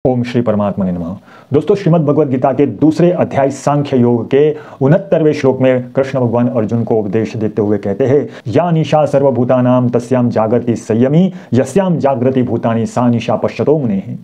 ओम श्री परमात्मा ने नमः। दोस्तों, श्रीमद् भगवद गीता के दूसरे अध्याय सांख्य योग के 69वें श्लोक में कृष्ण भगवान अर्जुन को उपदेश देते हुए कहते हैं, या निशा सर्वभूतानाम तस्याम जागृति संयमी यस्याम जागृति भूतानि सा निशा पश्यतो मुनेः।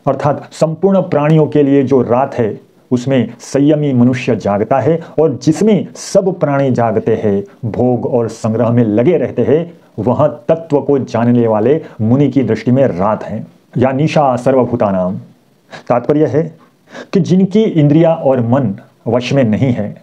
अर्थात संपूर्ण प्राणियों के लिए जो रात है उसमें संयमी मनुष्य जागता है, और जिसमें सब प्राणी जागते हैं, भोग और संग्रह में लगे रहते हैं, वह तत्व को जानने वाले मुनि की दृष्टि में रात है। या निशा सर्वभूतानाम, तात्पर्य है कि जिनकी इंद्रिया और मन वश में नहीं है,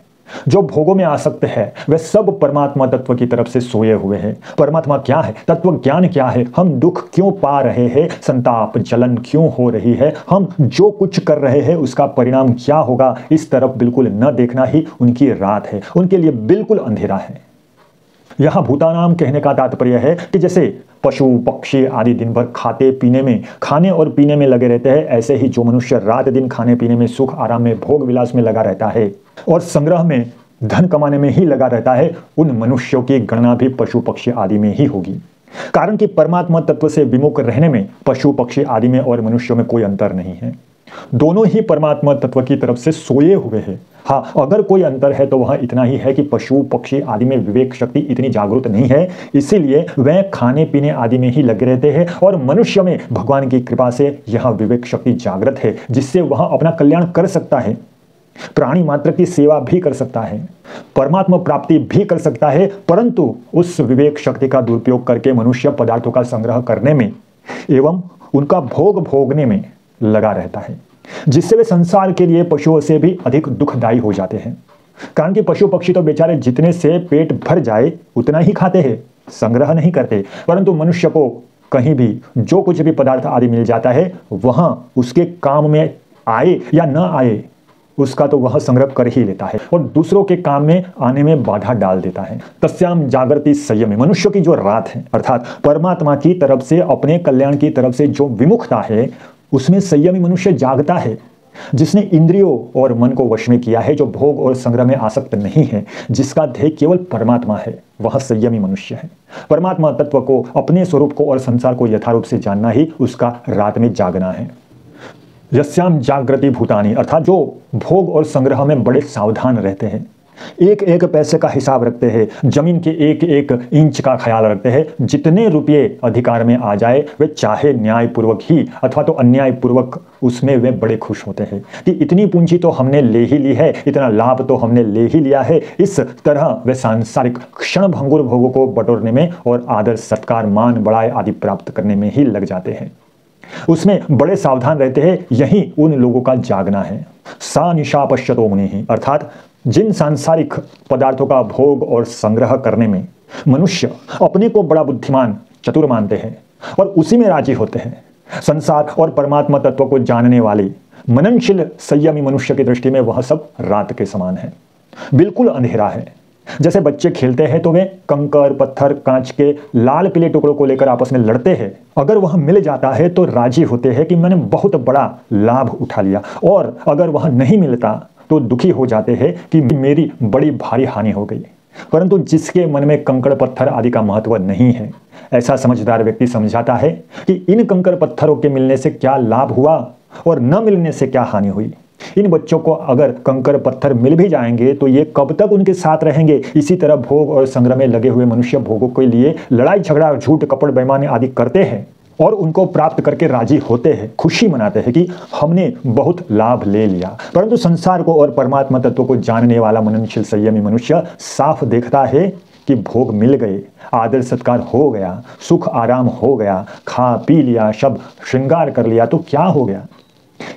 जो भोगों में आसक्त है, वे सब परमात्मा तत्व की तरफ से सोए हुए हैं। परमात्मा क्या है, तत्व ज्ञान क्या है, हम दुख क्यों पा रहे हैं, संताप जलन क्यों हो रही है, हम जो कुछ कर रहे हैं उसका परिणाम क्या होगा, इस तरफ बिल्कुल न देखना ही उनकी रात है। उनके लिए बिल्कुल अंधेरा है। यहां भूतानाम कहने का तात्पर्य है कि जैसे पशु पक्षी आदि दिन भर खाने और पीने में लगे रहते हैं, ऐसे ही जो मनुष्य रात दिन खाने पीने में, सुख आराम में, भोग विलास में लगा रहता है और संग्रह में, धन कमाने में ही लगा रहता है, उन मनुष्यों की गणना भी पशु पक्षी आदि में ही होगी। कारण कि परमात्मा तत्व से विमुख रहने में पशु पक्षी आदि में और मनुष्यों में कोई अंतर नहीं है। दोनों ही परमात्मा तत्व की तरफ से सोए हुए हैं। हाँ, अगर कोई अंतर है तो वह इतना ही है कि पशु पक्षी आदि में विवेक शक्ति इतनी जागृत नहीं है, इसीलिए वह खाने पीने आदि में ही लगे रहते हैं, और मनुष्य में भगवान की कृपा से यह विवेक शक्ति जागृत है, जिससे वह अपना कल्याण कर सकता है, प्राणी मात्र की सेवा भी कर सकता है, परमात्मा प्राप्ति भी कर सकता है, परंतु उस विवेक शक्ति का दुरुपयोग करके मनुष्य पदार्थों का संग्रह करने में एवं उनका भोग भोगने में लगा रहता है, जिससे वे संसार के लिए पशुओं से भी अधिक दुखदायी हो जाते हैं। कारण कि पशु पक्षी तो बेचारे जितने से पेट भर जाए उतना ही खाते हैं, संग्रह नहीं करते, परंतु मनुष्य को कहीं भी जो कुछ भी पदार्थ आदि मिल जाता है, वहां उसके काम में आए या न आए उसका तो वह संग्रह कर ही लेता है और दूसरों के काम में आने में बाधा डाल देता है। तस्याम जागृति संयमी, मनुष्य की जो रात है, अर्थात परमात्मा की तरफ से, अपने कल्याण की तरफ से जो विमुखता है, उसमें संयमी मनुष्य जागता है, जिसने इंद्रियों और मन को वश में किया है, जो भोग और संग्रह में आसक्त नहीं है, जिसका ध्येय केवल परमात्मा है, वह संयमी मनुष्य है। परमात्मा तत्व को, अपने स्वरूप को और संसार को यथारूप से जानना ही उसका रात में जागना है। यस्याम जागृति भूतानि, अर्थात जो भोग और संग्रह में बड़े सावधान रहते हैं, एक एक पैसे का हिसाब रखते हैं, जमीन के एक एक इंच का ख्याल रखते हैं, जितने रुपये अधिकार में आ जाए वे चाहे न्यायपूर्वक ही अथवा तो अन्यायपूर्वक, उसमें वे बड़े खुश होते हैं कि इतनी पूंजी तो हमने ले ही ली है, इतना लाभ तो हमने ले ही लिया है। इस तरह वे सांसारिक क्षण भंगुर भोगों को बटोरने में और आदर सत्कार मान बढ़ाए आदि प्राप्त करने में ही लग जाते हैं, उसमें बड़े सावधान रहते हैं। यही उन लोगों का जागना है। सा निशा पश्यतो मुनिः, अर्थात जिन सांसारिक पदार्थों का भोग और संग्रह करने में मनुष्य अपने को बड़ा बुद्धिमान चतुर मानते हैं और उसी में राजी होते हैं, संसार और परमात्मा तत्व को जानने वाले मननशील संयमी मनुष्य की दृष्टि में वह सब रात के समान है, बिल्कुल अंधेरा है। जैसे बच्चे खेलते हैं तो वे कंकर पत्थर कांच के लाल पीले टुकड़ों को लेकर आपस में लड़ते हैं, अगर वह मिल जाता है तो राजी होते हैं कि मैंने बहुत बड़ा लाभ उठा लिया, और अगर वह नहीं मिलता तो दुखी हो जाते हैं कि मेरी बड़ी भारी हानि हो गई। परंतु जिसके मन में कंकड़ पत्थर आदि का महत्व नहीं है, ऐसा समझदार व्यक्ति समझाता है कि इन कंकड़ पत्थरों के मिलने से क्या लाभ हुआ और न मिलने से क्या हानि हुई। इन बच्चों को अगर कंकड़ पत्थर मिल भी जाएंगे तो ये कब तक उनके साथ रहेंगे। इसी तरह भोग और संग्रह में लगे हुए मनुष्य भोगों के लिए लड़ाई झगड़ा, झूठ कपट बेईमानी आदि करते हैं और उनको प्राप्त करके राजी होते हैं, खुशी मनाते हैं कि हमने बहुत लाभ ले लिया। परंतु संसार को और परमात्मा तत्व को जानने वाला मननशील संयमी मनुष्य साफ देखता है कि भोग मिल गए, आदर सत्कार हो गया, सुख आराम हो गया, खा पी लिया, सब श्रृंगार कर लिया, तो क्या हो गया,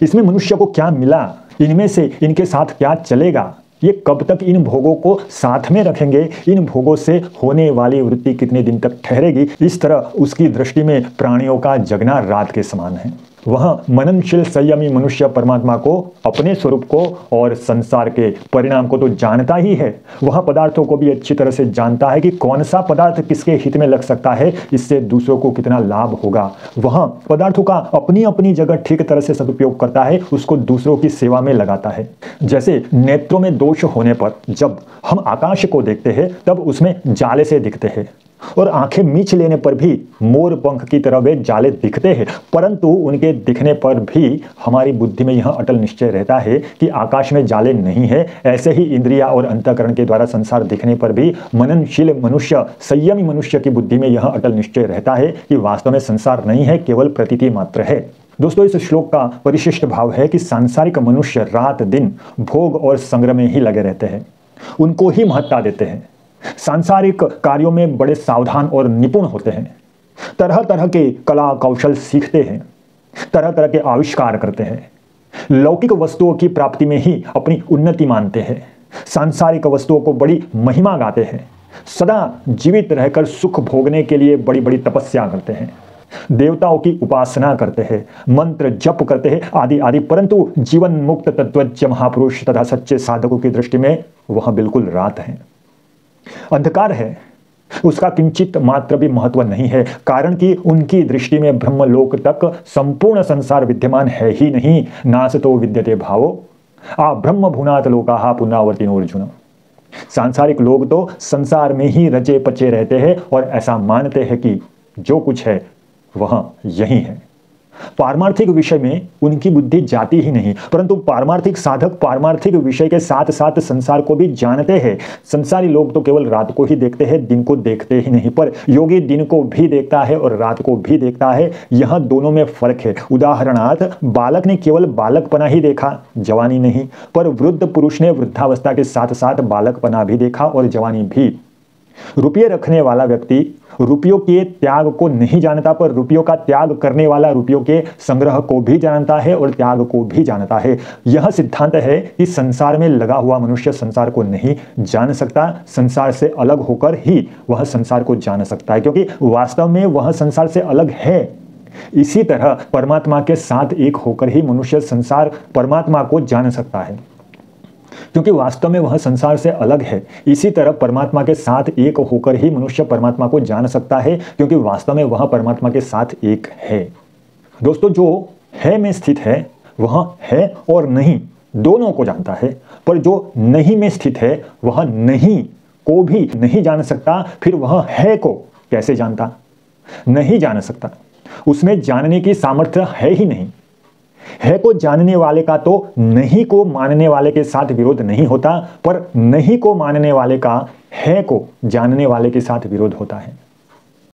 इसमें मनुष्य को क्या मिला, इनमें से इनके साथ क्या चलेगा, ये कब तक इन भोगों को साथ में रखेंगे, इन भोगों से होने वाली वृत्ति कितने दिन तक ठहरेगी। इस तरह उसकी दृष्टि में प्राणियों का जगना रात के समान है। वह मननशील संयमी मनुष्य परमात्मा को, अपने स्वरूप को और संसार के परिणाम को तो जानता ही है, वह पदार्थों को भी अच्छी तरह से जानता है कि कौन सा पदार्थ किसके हित में लग सकता है, इससे दूसरों को कितना लाभ होगा। वह पदार्थों का अपनी अपनी जगह ठीक तरह से सदुपयोग करता है, उसको दूसरों की सेवा में लगाता है। जैसे नेत्रों में दोष होने पर जब हम आकाश को देखते हैं तब उसमें जाले से दिखते हैं, और आंखें मीच लेने पर भी मोर पंख की तरह वे जाले दिखते हैं, परंतु उनके दिखने पर भी हमारी बुद्धि में यह अटल निश्चय रहता है कि आकाश में जाले नहीं है। ऐसे ही इंद्रिया और अंतःकरण के द्वारा संसार दिखने पर भी मननशील मनुष्य, संयमी मनुष्य की बुद्धि में यह अटल निश्चय रहता है कि वास्तव में संसार नहीं है, केवल प्रतीति मात्र है। दोस्तों, इस श्लोक का परिशिष्ट भाव है कि सांसारिक मनुष्य रात दिन भोग और संग्रह में ही लगे रहते हैं, उनको ही महत्ता देते हैं, सांसारिक कार्यों में बड़े सावधान और निपुण होते हैं, तरह तरह के कला कौशल सीखते हैं, तरह तरह के आविष्कार करते हैं, लौकिक वस्तुओं की प्राप्ति में ही अपनी उन्नति मानते हैं, सांसारिक वस्तुओं को बड़ी महिमा गाते हैं, सदा जीवित रहकर सुख भोगने के लिए बड़ी बड़ी तपस्या करते हैं, देवताओं की उपासना करते हैं, मंत्र जप करते हैं आदि आदि, परंतु जीवन मुक्त तत्वज्ञ महापुरुष तथा सच्चे साधकों की दृष्टि में वह बिल्कुल रात है, अंधकार है, उसका किंचित मात्र भी महत्व नहीं है, कारण कि उनकी दृष्टि में ब्रह्मलोक तक संपूर्ण संसार विद्यमान है ही नहीं। नासतो विद्यते भावो आ ब्रह्म भुनात लोकाहा पुनरावर्तिनो अर्जुन। सांसारिक लोग तो संसार में ही रचे पचे रहते हैं और ऐसा मानते हैं कि जो कुछ है वह यही है। पारमार्थिक विषय में उनकी बुद्धि जाती ही नहीं, परंतु पारमार्थिक साधक पारमार्थिक विषय के साथ साथ संसार को भी जानते हैं। संसारी लोग तो केवल रात को ही देखते हैं, दिन को देखते ही नहीं, पर योगी दिन को भी देखता है और रात को भी देखता है। यह दोनों में फर्क है। उदाहरणार्थ, बालक ने केवल बालकपना ही देखा, जवानी नहीं, पर वृद्ध पुरुष ने वृद्धावस्था के साथ साथ बालकपना भी देखा और जवानी भी। रुपये रखने वाला व्यक्ति रुपयों के त्याग को नहीं जानता, पर रुपयों का त्याग करने वाला रुपयों के संग्रह को भी जानता है और त्याग को भी जानता है। यह सिद्धांत है कि संसार में लगा हुआ मनुष्य संसार को नहीं जान सकता, संसार से अलग होकर ही वह संसार को जान सकता है, क्योंकि वास्तव में वह संसार से अलग है। इसी तरह परमात्मा के साथ एक होकर ही मनुष्य संसार परमात्मा को जान सकता है, क्योंकि वास्तव में वह संसार से अलग है। इसी तरह परमात्मा के साथ एक होकर ही मनुष्य परमात्मा को जान सकता है, क्योंकि वास्तव में वह परमात्मा के साथ एक है। दोस्तों, जो है में स्थित है वह है और नहीं दोनों को जानता है, पर जो नहीं में स्थित है वह नहीं को भी नहीं जान सकता, फिर वह है को कैसे जानता? नहीं जान सकता, उसमें जानने की सामर्थ्य है ही नहीं। है को जानने वाले का तो नहीं को मानने वाले के साथ विरोध नहीं होता, पर नहीं को मानने वाले का है को जानने वाले के साथ विरोध होता है।